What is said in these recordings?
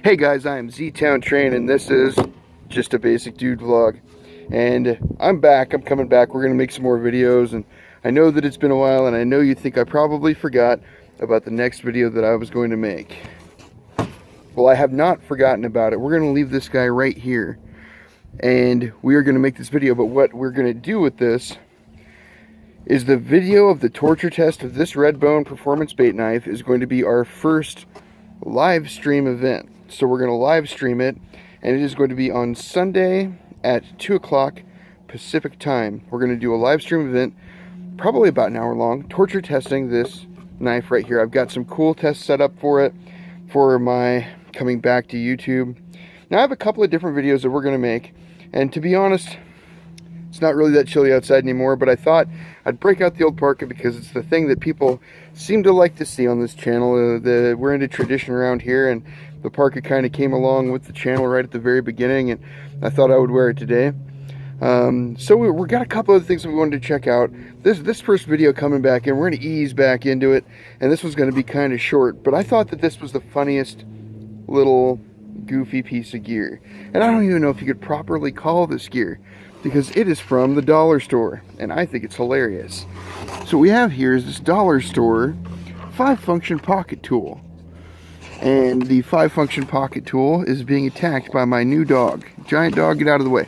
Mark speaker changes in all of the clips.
Speaker 1: Hey guys, I am Ztownatrain and this is just a basic dude vlog. And I'm back, I'm coming back. We're going to make some more videos, and I know that it's been a while, and I know you think I probably forgot about the next video that I was going to make. Well, I have not forgotten about it. We're going to leave this guy right here, and we are going to make this video. But what we're going to do with this is the video of the torture test of this Redbone performance bait knife is going to be our first live stream event. So we're going to live stream it, and it is going to be on Sunday at 2 o'clock Pacific time. We're going to do a live stream event, probably about an hour long, torture testing this knife right here. I've got some cool tests set up for it for my coming back to YouTube. Now I have a couple of different videos that we're going to make, and to be honest, it's not really that chilly outside anymore, but I thought I'd break out the old parka because it's the thing that people seem to like to see on this channel. We're into tradition around here, and the parka kind of came along with the channel right at the very beginning, and I thought I would wear it today. So we got a couple of things that we wanted to check out. This first video coming back in, we're going to ease back into it, and this was going to be kind of short, but I thought that this was the funniest little goofy piece of gear. And I don't even know if you could properly call this gear, because it is from the Dollar Store, and I think it's hilarious. So what we have here is this Dollar Store 5-function pocket tool. And the 5-function pocket tool is being attacked by my new dog. Giant dog, get out of the way.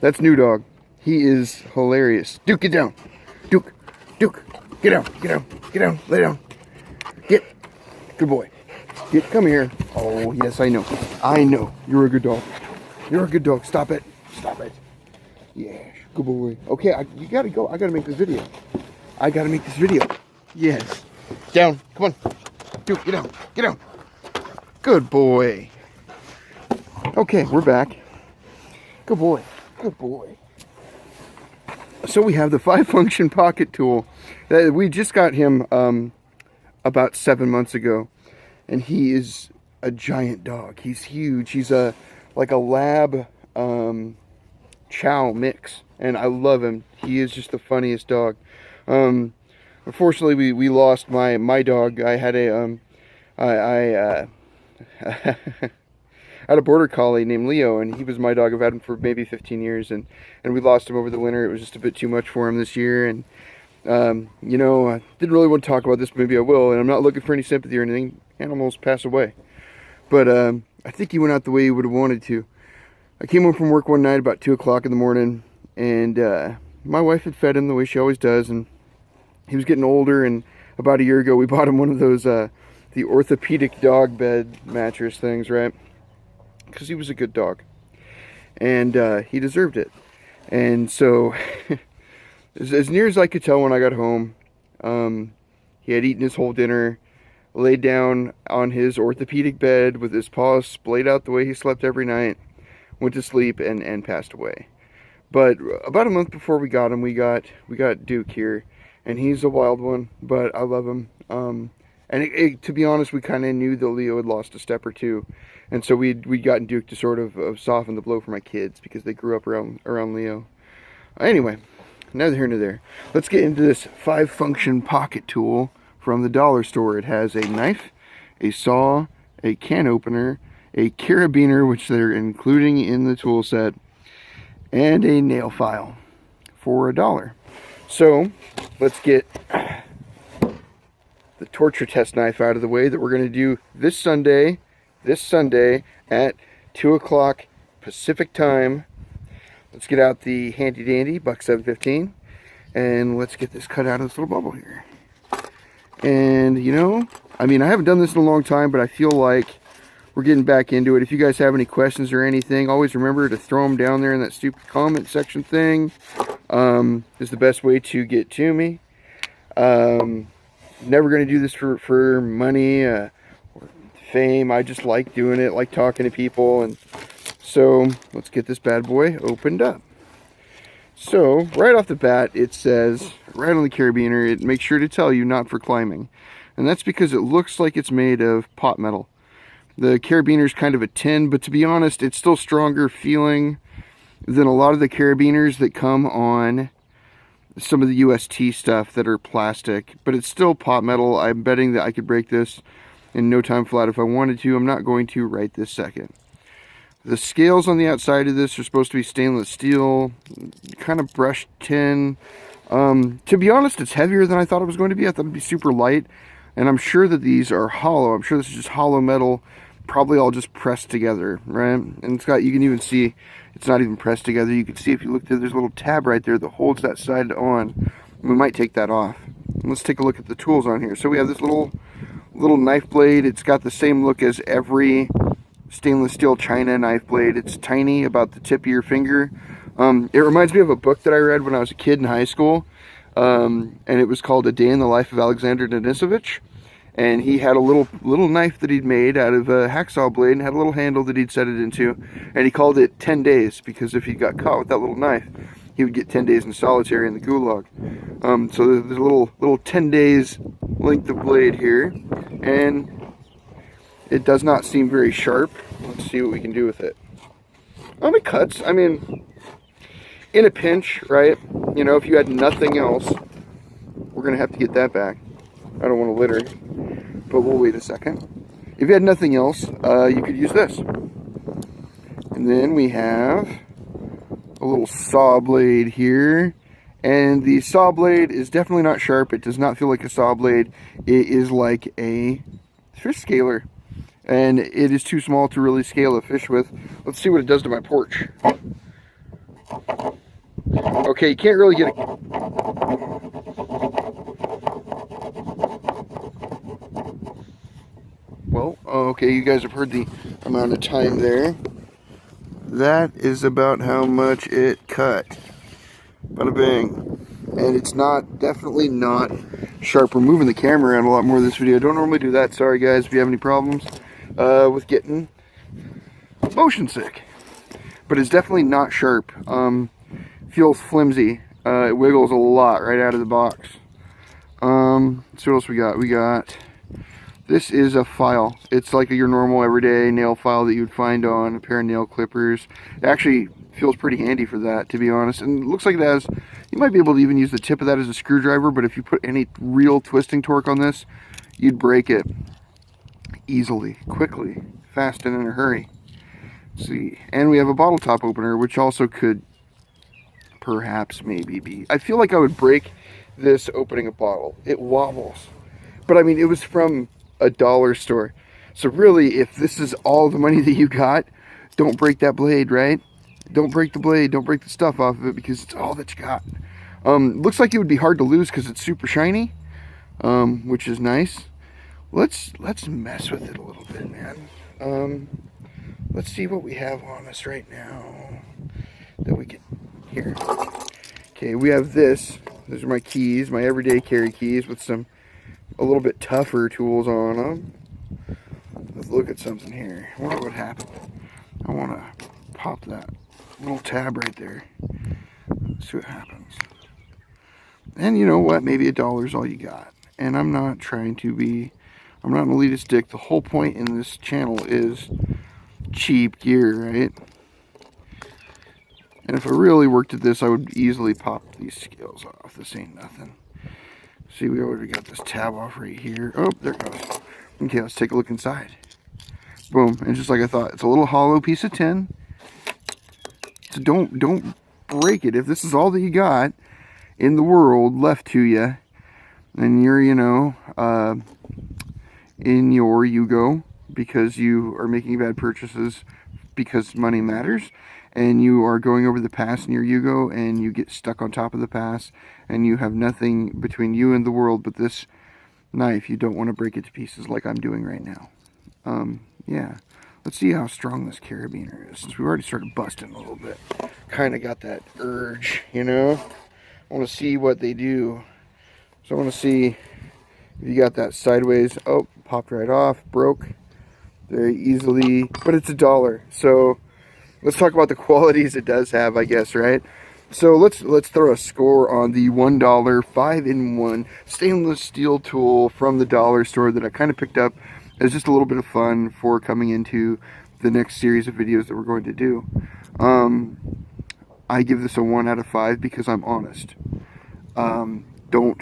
Speaker 1: That's new dog. He is hilarious. Duke, get down. Duke, get down, get down, lay down. Get. Good boy. Get, come here. Oh, yes, I know. You're a good dog. You're a good dog. Stop it. Yeah, good boy. Okay, you gotta go. I gotta make this video. Yes. Down. Come on. Duke, get down. Good boy. Okay, we're back. Good boy. So we have the 5-function pocket tool. We just got him about 7 months ago, and he is a giant dog. He's huge. He's like a lab chow mix, and I love him. He is just the funniest dog. Unfortunately, we lost my dog. I had I had a border collie named Leo, and he was my dog. I've had him for maybe 15 years, and we lost him over the winter. It was just a bit too much for him this year, and you know, I didn't really want to talk about this, but maybe I will, and I'm not looking for any sympathy or anything. Animals pass away. But I think he went out the way he would have wanted to. I came home from work one night about 2 o'clock in the morning, and my wife had fed him the way she always does, and he was getting older, and about a year ago we bought him one of those the orthopedic dog bed mattress things, right? Because he was a good dog, and he deserved it. And so as near as I could tell when I got home, he had eaten his whole dinner, laid down on his orthopedic bed with his paws splayed out the way he slept every night, went to sleep, and passed away. But about a month before we got him, we got Duke here, and he's a wild one, but I love him. And to be honest, we kind of knew that Leo had lost a step or two, and so we'd gotten Duke to sort of soften the blow for my kids, because they grew up around Leo. Anyway, neither here nor there. Let's get into this 5-function pocket tool from the Dollar Store. It has a knife, a saw, a can opener, a carabiner, which they're including in the tool set, and a nail file for $1. So let's get the torture test knife out of the way that we're going to do this Sunday at 2 o'clock Pacific time. Let's get out the handy dandy Buck 715, and let's get this cut out of this little bubble here. And you know, I mean, I haven't done this in a long time, but I feel like we're getting back into it. If you guys have any questions or anything, always remember to throw them down there in that stupid comment section thing. Is the best way to get to me. Never going to do this for money or fame. I just like doing it, like talking to people. And so let's get this bad boy opened up. So right off the bat, it says right on the carabiner, it makes sure to tell you not for climbing, and that's because it looks like it's made of pot metal. The carabiner is kind of a tin, but to be honest, it's still stronger feeling than a lot of the carabiners that come on some of the UST stuff that are plastic, but it's still pot metal. I'm betting that I could break this in no time flat if I wanted to. I'm not going to right this second. The scales on the outside of this are supposed to be stainless steel, kind of brushed tin. To be honest, it's heavier than I thought it was going to be. I thought it'd be super light, and I'm sure that these are hollow. I'm sure this is just hollow metal, probably all just pressed together, right? And it's got, you can even see it's not even pressed together. You can see if you look there, there's a little tab right there that holds that side on. We might take that off. Let's take a look at the tools on here. So we have this little knife blade. It's got the same look as every stainless steel China knife blade. It's tiny, about the tip of your finger. It reminds me of a book that I read when I was a kid in high school, and it was called A Day in the Life of Alexander Denisovich. And he had a little knife that he'd made out of a hacksaw blade and had a little handle that he'd set it into, and he called it 10 days because if he got caught with that little knife, he would get 10 days in solitary in the gulag. So there's a little 10 days length of blade here, and it does not seem very sharp. Let's see what we can do with it. It cuts. I mean, in a pinch, right? You know, if you had nothing else, we're gonna have to get that back. I don't want to litter, but we'll wait a second. If you had nothing else, you could use this. And then we have a little saw blade here, and the saw blade is definitely not sharp. It does not feel like a saw blade. It is like a fish scaler, and it is too small to really scale a fish with. Let's see what it does to my porch. Okay, you can't really get it. Well, okay, you guys have heard the amount of time there. That is about how much it cut. Bada bang. And it's definitely not sharp. We're moving the camera around a lot more this video. I don't normally do that. Sorry guys if you have any problems with getting motion sick. But it's definitely not sharp. Feels flimsy. It wiggles a lot right out of the box. So what else we got? We got, this is a file. It's like your normal everyday nail file that you'd find on a pair of nail clippers. It actually feels pretty handy for that, to be honest. And it looks like it has, you might be able to even use the tip of that as a screwdriver, but if you put any real twisting torque on this, you'd break it easily, quickly, fast, and in a hurry. Let's see. And we have a bottle top opener, which also could perhaps maybe be, I feel like I would break this opening a bottle. It wobbles. But I mean, it was from a dollar store. So really, if this is all the money that you got, don't break that blade, right? Don't break the blade, don't break the stuff off of it because it's all that you got. Looks like it would be hard to lose because it's super shiny, which is nice. Let's mess with it a little bit, man. Let's see what we have on us right now that we can, here. Okay, we have this. Those are my keys, my everyday carry keys with some a little bit tougher tools on them. Let's look at something here. I wonder what happened. I want to pop that little tab right there. Let's see what happens. And you know what? Maybe $1 is all you got. And I'm not trying to be, I'm not an elitist dick. The whole point in this channel is cheap gear, right? And if I really worked at this, I would easily pop these scales off. This ain't nothing. See, we already got this tab off right here. Oh, there it goes. Okay, let's take a look inside. Boom, and just like I thought, it's a little hollow piece of tin. So don't break it. If this is all that you got in the world left to you, and you're, you know, in your Yugo because you are making bad purchases because money matters, and you are going over the pass in your Yugo and you get stuck on top of the pass and you have nothing between you and the world but this knife, you don't want to break it to pieces like I'm doing right now. Yeah, let's see how strong this carabiner is, since we already started busting a little bit. Kind of got that urge, you know? I want to see what they do. So I want to see if you got that sideways. Oh, popped right off, broke very easily, but it's $1. So let's talk about the qualities it does have, I guess, right? So let's throw a score on the $1 5-in-1 stainless steel tool from the dollar store that I kind of picked up as just a little bit of fun for coming into the next series of videos that we're going to do. I give this a 1 out of 5 because I'm honest. Don't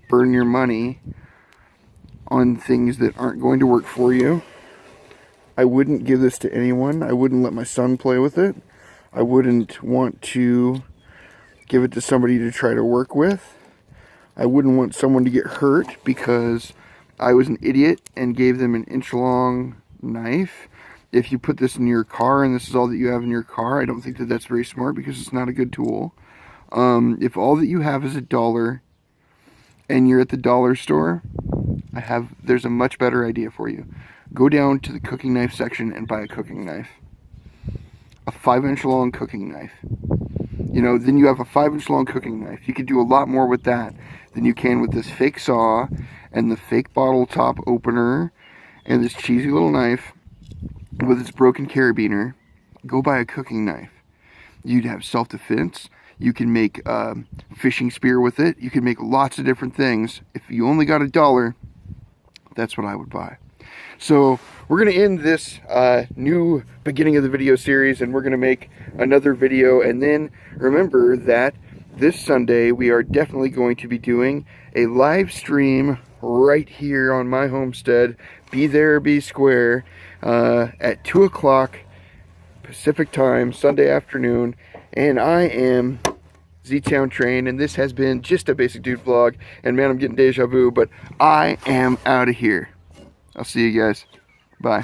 Speaker 1: burn your money on things that aren't going to work for you. I wouldn't give this to anyone. I wouldn't let my son play with it. I wouldn't want to give it to somebody to try to work with. I wouldn't want someone to get hurt because I was an idiot and gave them an inch-long knife. If you put this in your car and this is all that you have in your car, I don't think that that's very smart because it's not a good tool. If all that you have is $1 and you're at the dollar store, there's a much better idea for you. Go down to the cooking knife section and buy a cooking knife. A 5-inch long cooking knife. You know, then you have a 5-inch long cooking knife. You can do a lot more with that than you can with this fake saw and the fake bottle top opener and this cheesy little knife with its broken carabiner. Go buy a cooking knife. You'd have self-defense. You can make a fishing spear with it. You can make lots of different things. If you only got $1, that's what I would buy. So we're going to end this new beginning of the video series, and we're going to make another video. And then remember that this Sunday we are definitely going to be doing a live stream right here on my homestead. Be there, be square, at 2 o'clock Pacific time, Sunday afternoon. And I am Ztownatrain, and this has been just a basic dude vlog. And man, I'm getting deja vu, but I am out of here. I'll see you guys. Bye.